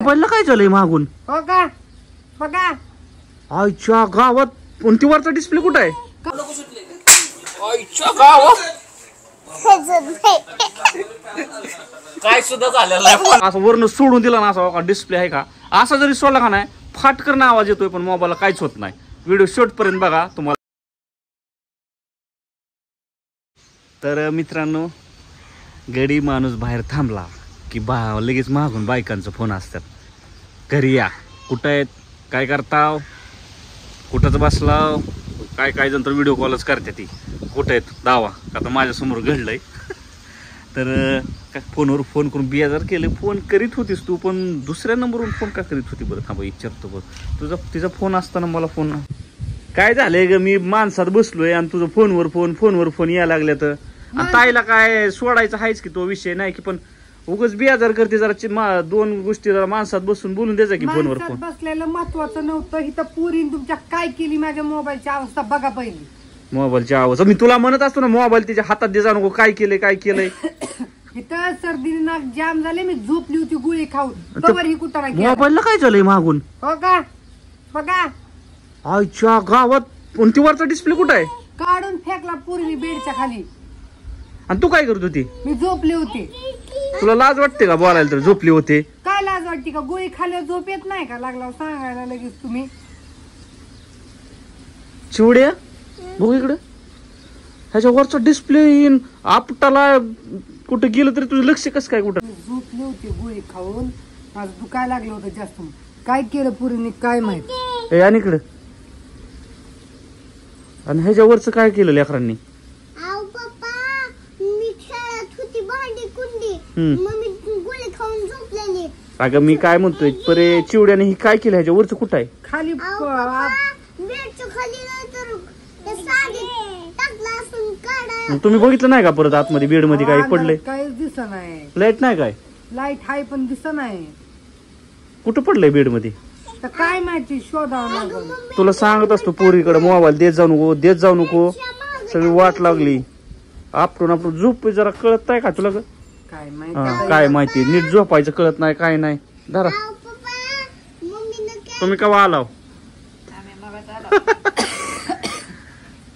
मोबाईलला काय झालंय मागून? हो का बघा आईच्या गावात कोणतीवरचा डिस्प्ले कुठं आहे? आईच्या गावात काय सुद्धा झालेलं नाही. असं वरनं सोडून दिला ना असा डिस्प्ले आहे का, असा जरी सोडला का नाही फाटकन आवाज येतोय पण मोबाईलला काहीच होत नाही. व्हिडिओ शेवट पर्यंत बघा तुम्हाला. तर मित्रांनो, गडी माणूस बाहेर थांबला की लगेच मागून बायकांचा फोन असतात, घरी या, कुठं आहेत, काय करताव, कुठंच बसलाव, काय जण तर व्हिडिओ कॉलच करते ती, कुठं आहेत दावा. आता माझ्यासमोर घडलंय. तर फोनवर फोन करून बेजार केले. फोन करीत होतीस तू, पण दुसऱ्या नंबरवरून फोन का करीत होती बरं? थांबा विचारतो बरं. तिचा फोन असताना मला फोन काय झालंय ग? मी माणसात बसलोय आणि तुझं फोनवर फोन यायला लागल्या. तर ताईला काय सोडायचं आहेच की तो विषय नाही की, पण उगाच बेजार करते. जरा दोन गोष्टी जरा माणसात बसून बोलून द्यायचा की फोनवर फोन. बसलेलं महत्वाचं नव्हतं. इथं पुरीन तुमच्या काय केली माझ्या मोबाईलची अवस्था बघा पहिली. मोबाईलची आवाज मी तुला म्हणत असतो ना, मोबाईल तिच्या हातात दे, जाणू काय केलंय. इथं सर्दीने नाक जाम झाले. मी झोपली होती गोळी खाऊन, तवर ही कुठं मोबाईलला काय झालंय मागून? हो का बघा आईच्या गावात कोणतीवरचा डिस्प्ले कुठं आहे? काढून फेकला पुरीने बेडच्या खाली. आणि तू काय करत होती? मी झोपली होती. तुला लाज वाटते का बोलायला? तर झोपली होते. काय लाज वाटते का? गोळी खाल्यावर झोप येत नाही का? लागला सांगायला लगेच तुम्ही. चिवड्या बघू इकडं, ह्याच्या वरचा डिस्प्ले येईन आपटाला कुठं गेलं तरी तुझं लक्ष कसं काय कुठं? झोपली होती गोळी खाऊन, माझं दुखायला लागलं होतं जास्त. काय केलं पुरीने काय माहित. आणि इकडं, आणि ह्याच्यावरच काय केलं लेकरांनी? अगं मी काय म्हणतोय परे, चिवड्याने ही काय केलं? ह्याच्यावरच कुठं आहे? खाली तुम्ही बघितलं नाही का परत आतमध्ये बेड मध्ये काय पडलंय? काहीच दिसत नाही. लाईट नाही काय? लाईट आहे पण दिसत नाही. कुठं पडलंय बेड मध्ये? तर काय माहिती, शोधावं लागलं. तुला सांगत असतो पोरीकडे मोबाईल देत जाऊ नको. सगळी वाट लागली. आपटून झोप जरा कळत नाही का तुला? काय माहिती, नीट झोपायचं कळत नाही, काय नाही. धरा, तुम्ही केव्हा आलाव?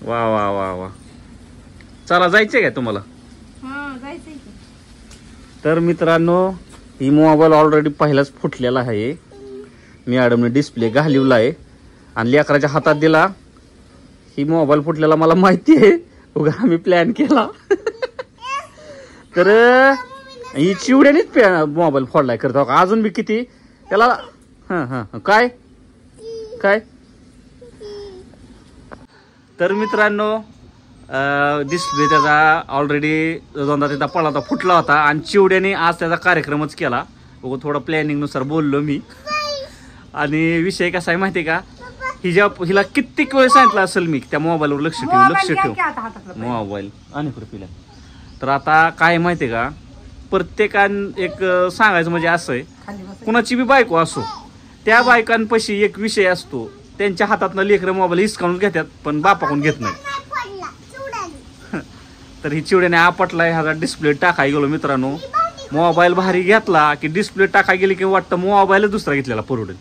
वा वा वा वा. चला जायचंय काय तुम्हाला? तर मित्रांनो, ही मोबाईल ऑलरेडी पहिलाच फुटलेला आहे. मॅडमने डिस्प्ले घालवला आहे आणि लेकराच्या हातात दिला. ही मोबाईल फुटलेला मला माहिती आहे, उगा आम्ही प्लॅन केला. तर ही चिवड्यानेच मोबाईल फोडलाय करतो अजून बी किती त्याला. काय तर मित्रांनो, डिस्प्ले त्याचा ऑलरेडी दोनदा तिथं पडला होता, फुटला होता. आणि चिवड्याने आज त्याचा कार्यक्रमच केला. बघू थोडं प्लॅनिंग नुसार बोललो मी. आणि विषय कसा आहे माहितीये का, हिला कित्येक वेळ सांगितलं असेल मी त्या मोबाईलवर लक्ष ठेव मोबाईल आणि पिल्या. तर आता काय माहितीये का, प्रत्येकाने एक सांगायचं म्हणजे असं आहे, कुणाची बी बायको असो, त्या बायकांपाशी एक विषय असतो, त्यांच्या हातातनं लेकरं मोबाईल हिसकावून घेतात पण बापाकडून घेत नाही. तर ही चिवड्याने आपटलाय, ह्याचा डिस्प्ले टाकाय गेलो मित्रांनो. मोबाईल भारी घेतला की डिस्प्ले टाकाय गेली की वाटतं मोबाईलच दुसरा घेतलेला परवडेल.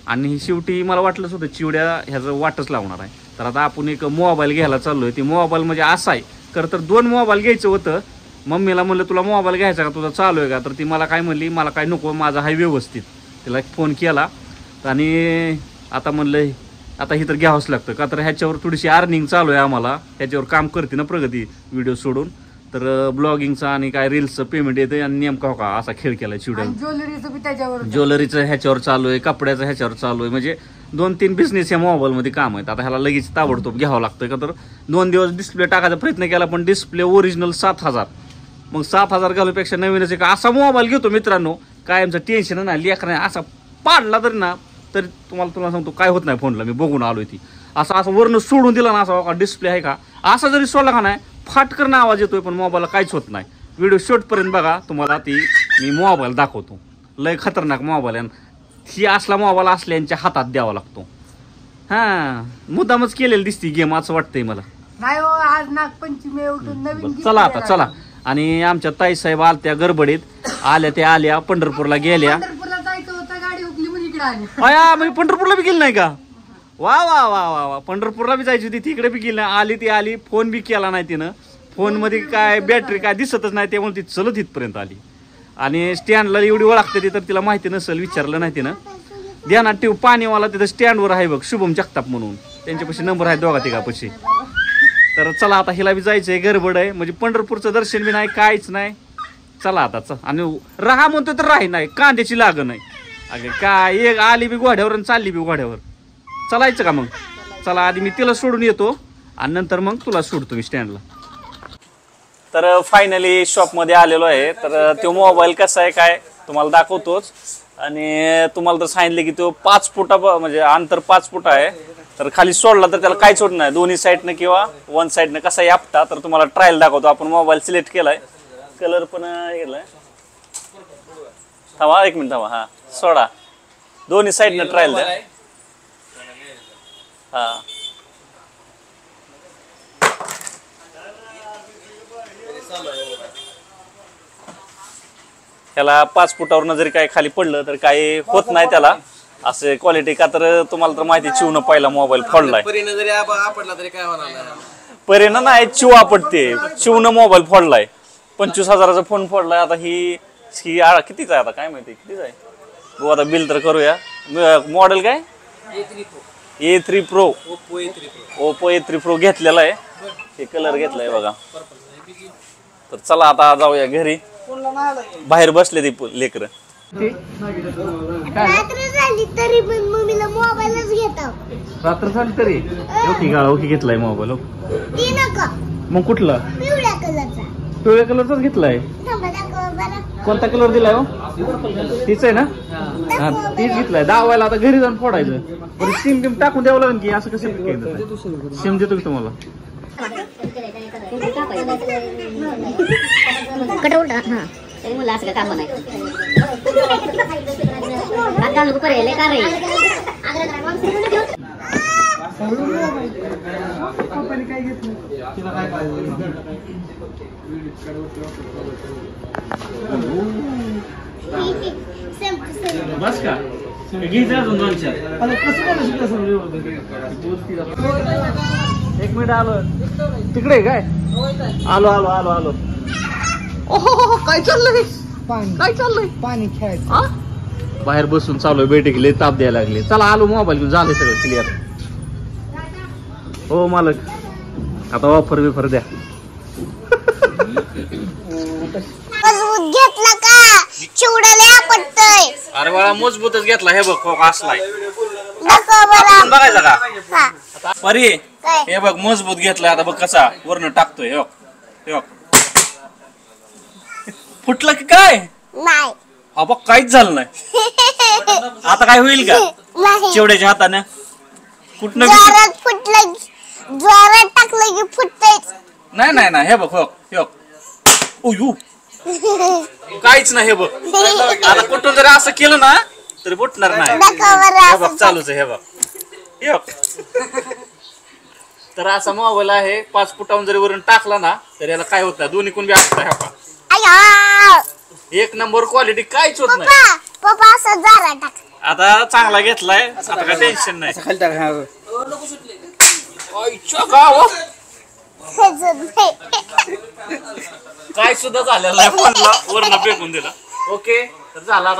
आणि शेवटी मला वाटलंच होतं चिवड्या ह्याचं वाटच लावणार आहे. तर आता आपण एक मोबाईल घ्यायला चाललोय. ती मोबाईल म्हणजे असा आहे, खरं तर 2 मोबाईल घ्यायचं होतं. मम्मीला म्हणलं तुला मोबाईल घ्यायचा का, तुझा चालू आहे का? तर ती मला काय म्हणली, मला काय नको, माझा आहे व्यवस्थित. तिला फोन केला आणि आता म्हणलं आता ही तर घ्यावंच लागतं का, तर ह्याच्यावर थोडीशी अर्निंग चालू आहे आम्हाला. ह्याच्यावर काम करते ना प्रगती व्हिडिओ सोडून. तर ब्लॉगिंगचं आणि काय रील्सचं पेमेंट येतं. आणि नेमका का असा खेळ केला चिवड्या. ज्वेलरीचं ह्याच्यावर चालू आहे, कपड्याचं ह्याच्यावर चालू आहे. म्हणजे 2-3 बिझनेस ह्या मोबाईलमध्ये काम आहेत. आता ह्याला लगेच ताबडतोब घ्यावं लागतं का, तर 2 दिवस डिस्प्ले टाकायचा प्रयत्न केला पण डिस्प्ले ओरिजिनल 7,000. मग 7,000 घालूपेक्षा नवीनच एक असा मोबाईल घेतो मित्रांनो, कायमचं टेन्शन नाही. लेकराने असा पाडला तरी ना, तरी तुम्हाला सांगतो काय होत नाही फोनला. मी बघून आलोय ती असं वरनं सोडून दिला ना, असा डिस्प्ले आहे का, असा जरी सोडला का नाही फाटकन आवाज येतोय पण मोबाईलला काहीच होत नाही. व्हिडिओ शेवटपर्यंत बघा, तुम्हाला ती मी मोबाईल दाखवतो. लय खतरनाक मोबाईल आहे. ही असला मोबाईल असल्यांच्या हातात द्यावा लागतो. मुद्दामच केलेली दिसती गेम असं वाटतंय मला. नाही हो, आज नागपंचमी उठून नवीन. चला आता चला. आणि आमच्या ताईसाहेब आलत्या गडबडीत, आल्या पंढरपूरला गेल्या. पंढरपूरला जायचं होतं अया म्हणजे पंढरपूरला बी गेली नाही का? वा वा वा वा वा, पंढरपूरला बी जायची होती, तिकडे बी गेली नाही. आली ती आली, फोन बी केला नाही तिनं. फोन मध्ये काय बॅटरी काय दिसतच नाही, त्यामुळे ती चलत इथपर्यंत आली. आणि स्टँडला एवढी ओळखते ती, तर तिला माहिती नसेल, विचारलं नाही तिनं. ध्यानात ठेव, पाणीवाला तिथं स्टँडवर आहे बघ, शुभम जगताप म्हणून, त्यांच्यापाशी नंबर आहे दोघा तिघापाशी. तर चला आता हिला बी जायचंय, गडबड आहे, म्हणजे पंढरपूरचं दर्शन बी नाही, काहीच नाही. चला आता आणि राहा म्हणतो तर राही नाही, कांद्याची लागण नाही. अगे काय, एक आली बी घोड्यावर आणि चालली बी घोड्यावर. चालायचं का मग? चला आधी मी तिला सोडून येतो आणि नंतर मग तुला सोडतो मी स्टँडला. तर फायनली शॉपमध्ये आलेलो आहे. तर तो मोबाईल कसा आहे काय तुम्हाला दाखवतोच. आणि तुम्हाला तर सांगितलं की तो 5 फुटा म्हणजे अंतर 5 फूट आहे. तर खाली सोडला तर त्याला काहीच होत नाही, दोन्ही साईडनं किंवा वन साईडनं कसा यापटा. तर तुम्हाला ट्रायल दाखवतो. आपण मोबाईल सिलेक्ट केलाय, कलर पण गेलाय. थांबा 1 मिनिट थांबा. हा सोडा, दोन्ही साईडनं ट्रायल द्या. हा त्याला 5 फुटावरनं जरी काय खाली पडलं तर काही होत नाही त्याला असं क्वालिटी. का तर तुम्हाला तर माहिती, चिवनं पहिला मोबाईल फोडलाय. परिणाम नाही, चिव आपटते, चिवनं मोबाईल फोडलाय. 25,000चा फोन फोडलाय. आता ही कितीचा आहे आता काय माहिती कितीचा आहे. बघू आता बिल तर करूया. मॉडेल काय? A3 Pro, Oppo A3 Pro घेतलेला आहे. हे कलर घेतलाय बघा. तर चला आता जाऊया घरी. बाहेर बसले ती लेकर. रात्र झाली तरी पण मम्मीला मोबाईलच घेता. रात्र झाली तरी ओके घेतलाय मोबाईल. ती नका, मग कुठला? पिवळ्या कलरचा. पिवळ्या कलरचाच घेतलाय. कोणता कलर दिलाय हो? तीच आहे ना? हा तीच घेतलाय. दावायला आता घरी जाऊन फोडायचं. पण सिम बिम टाकून द्यावं लागेल की असं कसं? सिम देतो की तुम्हाला. मुला असं काम नाही आता लोक पर्याय का रे. बस का घ्यायचं अजून 2-4. 1 मिनिट आलो तिकडे. काय आलो आलो आलो आलो. ओहो काय चाललंय? पाणी काय चाललंय? पाणी खेळायचं. बाहेर बसून चालू बैठक गेले, ताप द्यायला लागले. चला आलो, मोबाईल घेऊन झाले सगळं क्लिअर. हो मालक, आता ऑफर बिफर द्या. मजबूत घेतला का? चिवडाले पडतय. अरे बाळा मजबूतच घेतला. हे बघ खोक असलाय. नको बरं. बघायचा का? हा परी काय? हे बघ मजबूत घेतलाय. आता बघ कसा वरनं टाकतोय. हे बघ फुटलं की काय? नाही. हा बघ काहीच झालं नाही. आता काय होईल का नाही. चिवड्याच्या हाताने? कुठनं जोरात फुटलं, जोरात टाकलं की फुटतयच. नाही नाही नाही. हे बघ हो काहीच नाही. हे बघ आता कुठून जरी असं केलं ना तरी फुटणार नाही. हे बघ चालूच आहे. हे बघ तर असा मोबाईल आहे. 5 फुटावरून जरी वरून टाकला ना तर याला काय होत नाही. दोन्ही कोण बी असतं. एक नंबर क्वालिटी, काहीच होत नाही. पप्पा असं जरा टाक. आता चांगला घेतलाय, आता काय टेन्शन नाही. काय सुद्धा झालेलं नाही. फोनला वरनं फेकून दिला. ओके तर झाला.